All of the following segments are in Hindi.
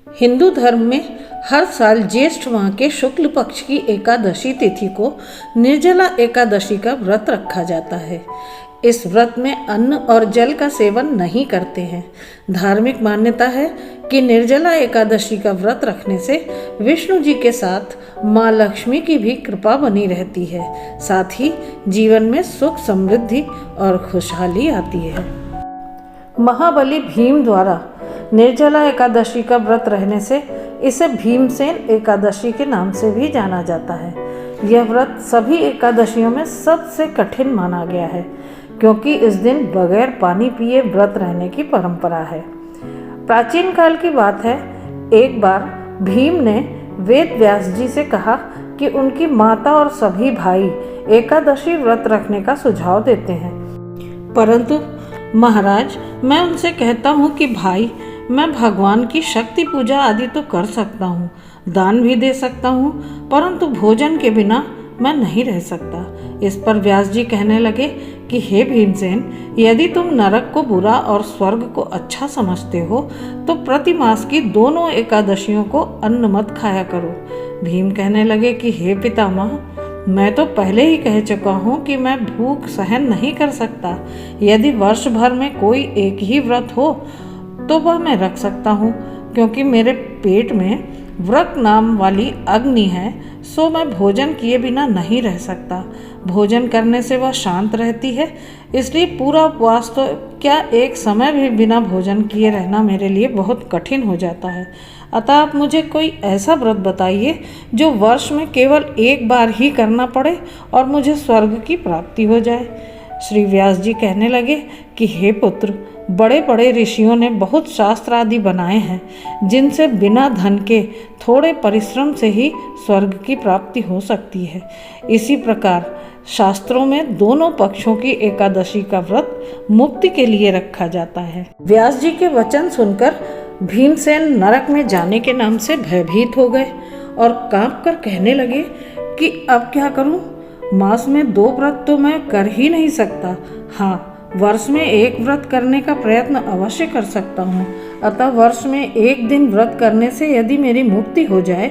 हिंदू धर्म में हर साल ज्येष्ठ माह के शुक्ल पक्ष की एकादशी तिथि को निर्जला एकादशी का व्रत रखा जाता है। इस व्रत में अन्न और जल का सेवन नहीं करते हैं। धार्मिक मान्यता है कि निर्जला एकादशी का व्रत रखने से विष्णु जी के साथ माँ लक्ष्मी की भी कृपा बनी रहती है। साथ ही जीवन में सुख समृद्धि और खुशहाली आती है। महाबली भीम द्वारा निर्जला एकादशी का व्रत रहने से इसे भीमसेन एकादशी के नाम से भी जाना जाता है। यह व्रत सभी एकादशियों में सबसे कठिन माना गया है, क्योंकि इस दिन बगैर पानी पिए व्रत रहने की परंपरा है। प्राचीन काल की बात है, एक बार भीम ने वेद व्यास जी से कहा कि उनकी माता और सभी भाई एकादशी व्रत रखने का सुझाव देते हैं, परंतु महाराज, मैं उनसे कहता हूँ कि भाई, मैं भगवान की शक्ति पूजा आदि तो कर सकता हूँ, दान भी दे सकता हूँ, परंतु भोजन के बिना मैं नहीं रह सकता। इस पर व्यास जी कहने लगे कि हे भीमसेन, यदि तुम नरक को बुरा और स्वर्ग को अच्छा समझते हो तो प्रति मास की दोनों एकादशियों को अन्न मत खाया करो। भीम कहने लगे कि हे पितामह, मैं तो पहले ही कह चुका हूँ कि मैं भूख सहन नहीं कर सकता। यदि वर्ष भर में कोई एक ही व्रत हो तो वह मैं रख सकता हूँ, क्योंकि मेरे पेट में व्रत नाम वाली अग्नि है, सो मैं भोजन किए बिना नहीं रह सकता। भोजन करने से वह शांत रहती है, इसलिए पूरा उपवास तो क्या एक समय भी बिना भोजन किए रहना मेरे लिए बहुत कठिन हो जाता है। अतः आप मुझे कोई ऐसा व्रत बताइए जो वर्ष में केवल एक बार ही करना पड़े और मुझे स्वर्ग की प्राप्ति हो जाए। श्री व्यास जी कहने लगे कि हे पुत्र, बड़े बड़े ऋषियों ने बहुत शास्त्र आदि बनाए हैं, जिनसे बिना धन के थोड़े परिश्रम से ही स्वर्ग की प्राप्ति हो सकती है। इसी प्रकार शास्त्रों में दोनों पक्षों की एकादशी का व्रत मुक्ति के लिए रखा जाता है। व्यास जी के वचन सुनकर भीमसेन नरक में जाने के नाम से भयभीत हो गए और कांप कर कहने लगे कि अब क्या करूं? मास में 2 व्रत तो मैं कर ही नहीं सकता। हाँ, वर्ष में एक व्रत करने का प्रयत्न अवश्य कर सकता हूँ। अतः वर्ष में एक दिन व्रत करने से यदि मेरी मुक्ति हो जाए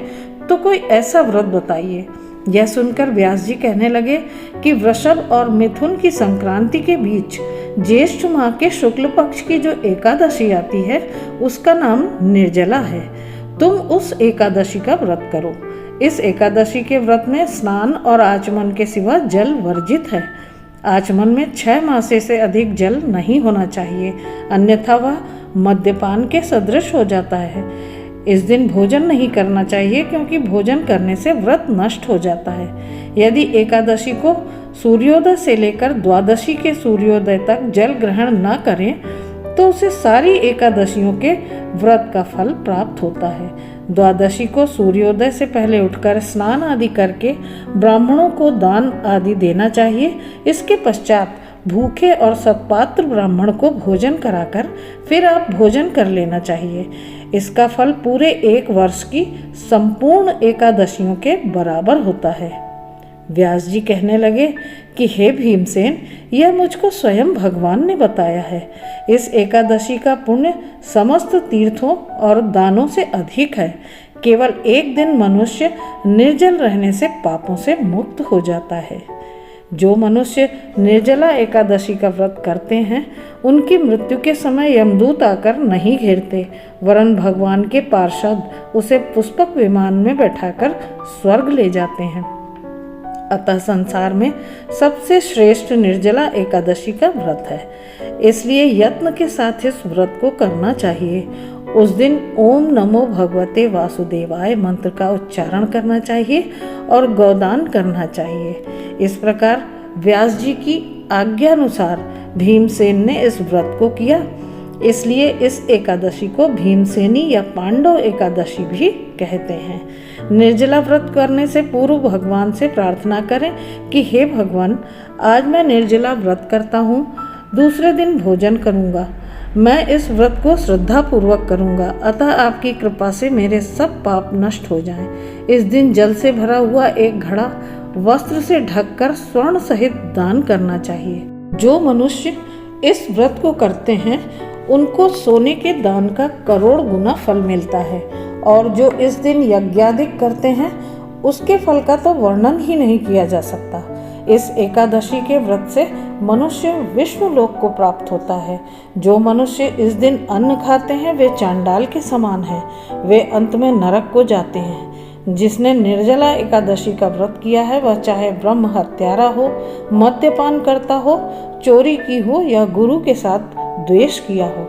तो कोई ऐसा व्रत बताइए। यह सुनकर व्यास जी कहने लगे कि वृषभ और मिथुन की संक्रांति के बीच ज्येष्ठ माह के शुक्ल पक्ष की जो एकादशी आती है, उसका नाम निर्जला है। तुम उस एकादशी का व्रत करो। इस एकादशी के व्रत में स्नान और आचमन के सिवा जल वर्जित है। आचमन में 6 मासे से अधिक जल नहीं होना चाहिए, अन्यथा वह मद्यपान के सदृश हो जाता है। इस दिन भोजन नहीं करना चाहिए, क्योंकि भोजन करने से व्रत नष्ट हो जाता है। यदि एकादशी को सूर्योदय से लेकर द्वादशी के सूर्योदय तक जल ग्रहण न करें तो उसे सारी एकादशियों के व्रत का फल प्राप्त होता है। द्वादशी को सूर्योदय से पहले उठकर स्नान आदि करके ब्राह्मणों को दान आदि देना चाहिए। इसके पश्चात भूखे और सत्पात्र ब्राह्मण को भोजन कराकर फिर आप भोजन कर लेना चाहिए। इसका फल पूरे 1 वर्ष की संपूर्ण एकादशियों के बराबर होता है। व्यास जी कहने लगे कि हे भीमसेन, यह मुझको स्वयं भगवान ने बताया है। इस एकादशी का पुण्य समस्त तीर्थों और दानों से अधिक है। केवल एक दिन मनुष्य निर्जल रहने से पापों से मुक्त हो जाता है। जो मनुष्य निर्जला एकादशी का व्रत करते हैं, उनकी मृत्यु के समय यमदूत आकर नहीं घेरते, वरन भगवान के पार्षद उसे पुष्पक विमान में बैठाकर स्वर्ग ले जाते हैं। अतः संसार में सबसे श्रेष्ठ निर्जला एकादशी का व्रत है, इसलिए यत्न के साथ इस व्रत को करना चाहिए। उस दिन ओम नमो भगवते वासुदेवाय मंत्र का उच्चारण करना चाहिए और गौदान करना चाहिए। इस प्रकार व्यास जी की आज्ञा अनुसार भीमसेन ने इस व्रत को किया। इसलिए इस एकादशी को भीमसेनी या पांडव एकादशी भी कहते हैं। निर्जला व्रत करने से पूर्व भगवान से प्रार्थना करें कि हे भगवान, आज मैं निर्जला व्रत करता हूँ, दूसरे दिन भोजन करूँगा। मैं इस व्रत को श्रद्धा पूर्वक करूँगा, अतः आपकी कृपा से मेरे सब पाप नष्ट हो जाएं। इस दिन जल से भरा हुआ एक घड़ा वस्त्र से ढककर स्वर्ण सहित दान करना चाहिए। जो मनुष्य इस व्रत को करते हैं उनको सोने के दान का करोड़ गुना फल मिलता है और जो इस दिन यज्ञादिक करते हैं उसके फल का तो वर्णन ही नहीं किया जा सकता। इस एकादशी के व्रत से मनुष्य विष्णु लोक को प्राप्त होता है। जो मनुष्य इस दिन अन्न खाते हैं वे चांडाल के समान हैं, वे अंत में नरक को जाते हैं। जिसने निर्जला एकादशी का व्रत किया है वह चाहे ब्रह्म हत्यारा हो, मद्यपान करता हो, चोरी की हो या गुरु के साथ द्वेष किया हो,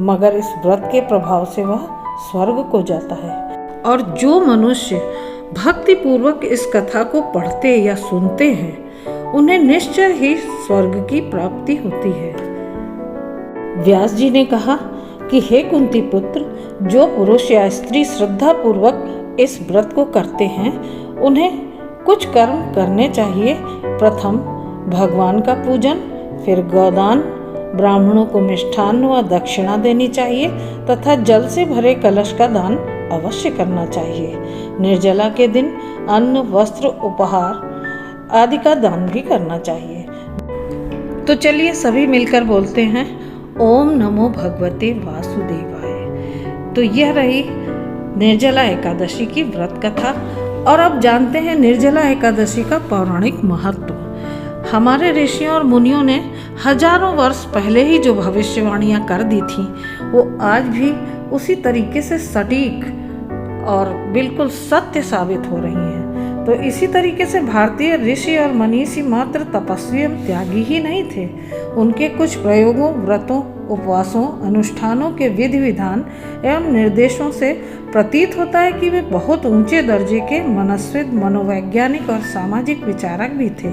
मगर इस व्रत के प्रभाव से वह स्वर्ग को जाता है। और जो मनुष्य भक्ति पूर्वक इस कथा को पढ़ते या सुनते हैं उन्हें निश्चय ही स्वर्ग की प्राप्ति होती है। व्यास जी ने कहा कि हे कुंती पुत्र, जो पुरुष या स्त्री श्रद्धा पूर्वक इस व्रत को करते हैं उन्हें कुछ कर्म करने चाहिए। प्रथम भगवान का पूजन, फिर गौदान, ब्राह्मणों को मिष्ठान्न व दक्षिणा देनी चाहिए तथा जल से भरे कलश का दान अवश्य करना चाहिए। निर्जला के दिन अन्न, वस्त्र, उपहार आदि का दान भी करना चाहिए। तो चलिए सभी मिलकर बोलते हैं ओम नमो भगवते वासुदेवाय। तो यह रही निर्जला एकादशी की व्रत कथा। और अब जानते हैं निर्जला एकादशी का पौराणिक महत्व। हमारे ऋषियों और मुनियों ने हजारों वर्ष पहले ही जो भविष्यवाणियां कर दी थी वो आज भी उसी तरीके से सटीक और बिल्कुल सत्य साबित हो रही हैं। तो इसी तरीके से भारतीय ऋषि और मनीषी मात्र तपस्वी एवं त्यागी ही नहीं थे। उनके कुछ प्रयोगों, व्रतों, उपवासों, अनुष्ठानों के विधि विधान एवं निर्देशों से प्रतीत होता है कि वे बहुत ऊंचे दर्जे के मनस्विद, मनोवैज्ञानिक और सामाजिक विचारक भी थे।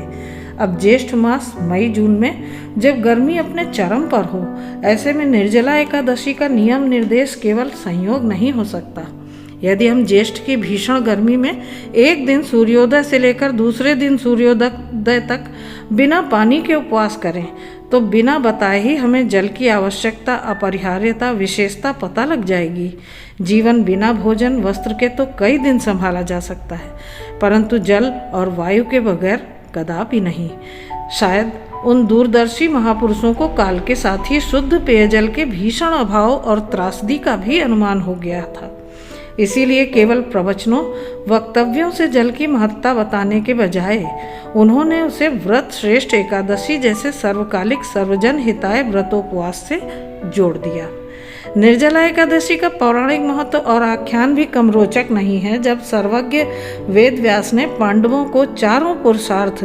अब ज्येष्ठ मास मई जून में जब गर्मी अपने चरम पर हो, ऐसे में निर्जला एकादशी का नियम निर्देश केवल संयोग नहीं हो सकता। यदि हम ज्येष्ठ की भीषण गर्मी में एक दिन सूर्योदय से लेकर दूसरे दिन सूर्योदय तक बिना पानी के उपवास करें तो बिना बताए ही हमें जल की आवश्यकता, अपरिहार्यता, विशेषता पता लग जाएगी। जीवन बिना भोजन, वस्त्र के तो कई दिन संभाला जा सकता है, परंतु जल और वायु के बगैर कदापि नहीं। शायद उन दूरदर्शी महापुरुषों को काल के साथ ही शुद्ध पेयजल के भीषण अभाव और त्रासदी का भी अनुमान हो गया था। इसीलिए केवल प्रवचनों, वक्तव्यों से जल की महत्ता बताने के बजाय उन्होंने उसे व्रत श्रेष्ठ एकादशी जैसे सर्वकालिक सर्वजन हिताय व्रतोपवास से जोड़ दिया। निर्जला एकादशी का पौराणिक महत्व और आख्यान भी कम रोचक नहीं है। जब सर्वज्ञ वेद व्यास ने पांडवों को चारों पुरुषार्थ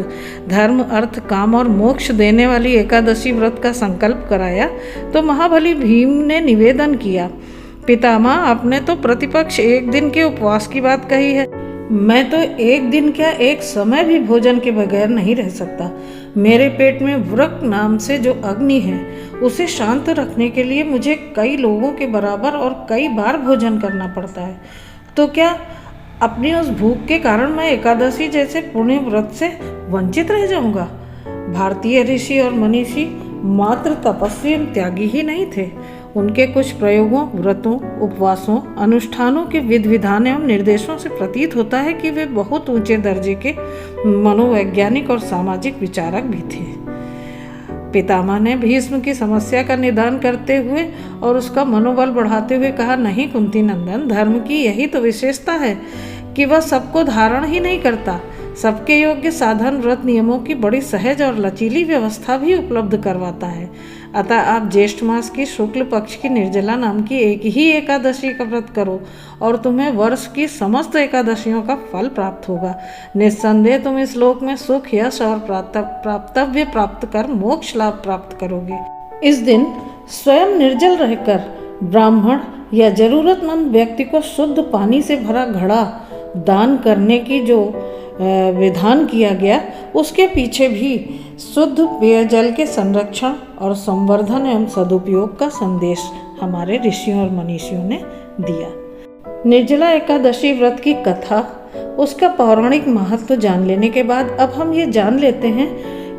धर्म, अर्थ, काम और मोक्ष देने वाली एकादशी व्रत का संकल्प कराया तो महाबली भीम ने निवेदन किया, पितामह, आपने तो प्रतिपक्ष एक दिन के उपवास की बात कही है। मैं तो एक दिन क्या, एक समय भी भोजन के बगैर नहीं रह सकता। मेरे पेट में वृक नाम से जो अग्नि है उसे शांत रखने के लिए मुझे कई लोगों के बराबर और कई बार भोजन करना पड़ता है। तो क्या अपनी उस भूख के कारण मैं एकादशी जैसे पुण्य व्रत से वंचित रह जाऊंगा? भारतीय ऋषि और मनीषी मात्र तपस्वी एवं त्यागी ही नहीं थे। उनके कुछ प्रयोगों, व्रतों, उपवासों, अनुष्ठानों के विधि विधान एवं निर्देशों से प्रतीत होता है कि वे बहुत ऊंचे दर्जे के मनोवैज्ञानिक और सामाजिक विचारक भी थे। पितामह ने भीष्म की समस्या का निदान करते हुए और उसका मनोबल बढ़ाते हुए कहा, नहीं कुंती नंदन, धर्म की यही तो विशेषता है कि वह सबको धारण ही नहीं करता, सबके योग्य साधन, व्रत, नियमों की बड़ी सहज और लचीली व्यवस्था भी उपलब्ध करवाता है। अतः आप ज्येष्ठ मास की शुक्ल पक्ष की निर्जला नाम की एक ही एकादशी का व्रत करो और तुम्हें वर्ष की समस्त एकादशियों का फल प्राप्त होगा। निस्संदेह तुम इस लोक में सुख, यश और प्राप्तव्य प्राप्त कर मोक्ष लाभ प्राप्त करोगे। इस दिन स्वयं निर्जल रहकर ब्राह्मण या जरूरतमंद व्यक्ति को शुद्ध पानी से भरा घड़ा दान करने की जो विधान किया गया उसके पीछे भी शुद्ध पेयजल के संरक्षण और संवर्धन एवं सदुपयोग का संदेश हमारे ऋषियों और मनीषियों ने दिया। निर्जला एकादशी व्रत की कथा, उसका पौराणिक महत्व जान लेने के बाद अब हम ये जान लेते हैं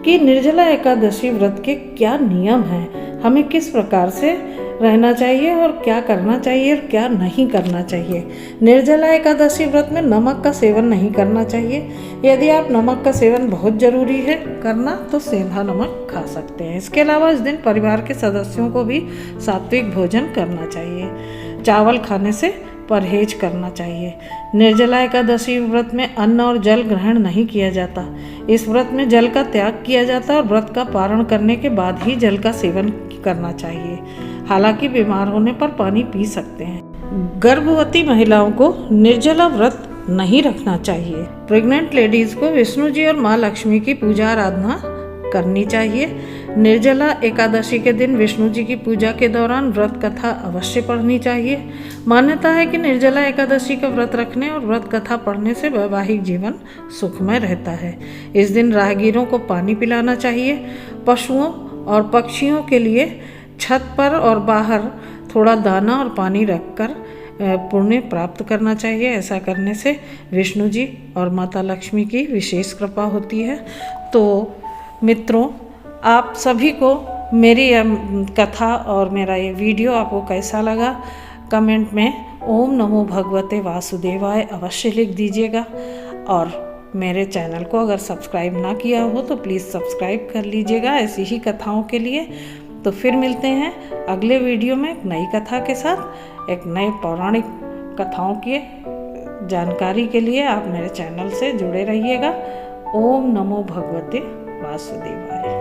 कि निर्जला एकादशी व्रत के क्या नियम हैं, हमें किस प्रकार से रहना चाहिए और क्या करना चाहिए और क्या नहीं करना चाहिए। निर्जला एकादशी व्रत में नमक का सेवन नहीं करना चाहिए। यदि आप नमक का सेवन बहुत जरूरी है करना तो सेंधा नमक खा सकते हैं। इसके अलावा इस दिन परिवार के सदस्यों को भी सात्विक भोजन करना चाहिए। चावल खाने से परहेज करना चाहिए। निर्जला एकादशी व्रत में अन्न और जल ग्रहण नहीं किया जाता। इस व्रत में जल का त्याग किया जाता है और व्रत का पारण करने के बाद ही जल का सेवन करना चाहिए। हालांकि बीमार होने पर पानी पी सकते हैं। गर्भवती महिलाओं को निर्जला व्रत नहीं रखना चाहिए। प्रेग्नेंट लेडीज को विष्णु जी और माँ लक्ष्मी की पूजा आराधना करनी चाहिए। निर्जला एकादशी के दिन विष्णु जी की पूजा के दौरान व्रत कथा अवश्य पढ़नी चाहिए। मान्यता है कि निर्जला एकादशी का व्रत रखने और व्रत कथा पढ़ने से वैवाहिक जीवन सुखमय रहता है। इस दिन राहगीरों को पानी पिलाना चाहिए। पशुओं और पक्षियों के लिए छत पर और बाहर थोड़ा दाना और पानी रखकर पुण्य प्राप्त करना चाहिए। ऐसा करने से विष्णु जी और माता लक्ष्मी की विशेष कृपा होती है। तो मित्रों, आप सभी को मेरी कथा और मेरा ये वीडियो आपको कैसा लगा, कमेंट में ओम नमो भगवते वासुदेवाय अवश्य लिख दीजिएगा। और मेरे चैनल को अगर सब्सक्राइब ना किया हो तो प्लीज़ सब्सक्राइब कर लीजिएगा ऐसी ही कथाओं के लिए। तो फिर मिलते हैं अगले वीडियो में एक नई कथा के साथ। एक नए पौराणिक कथाओं की जानकारी के लिए आप मेरे चैनल से जुड़े रहिएगा। ओम नमो भगवते वासुदेवाय।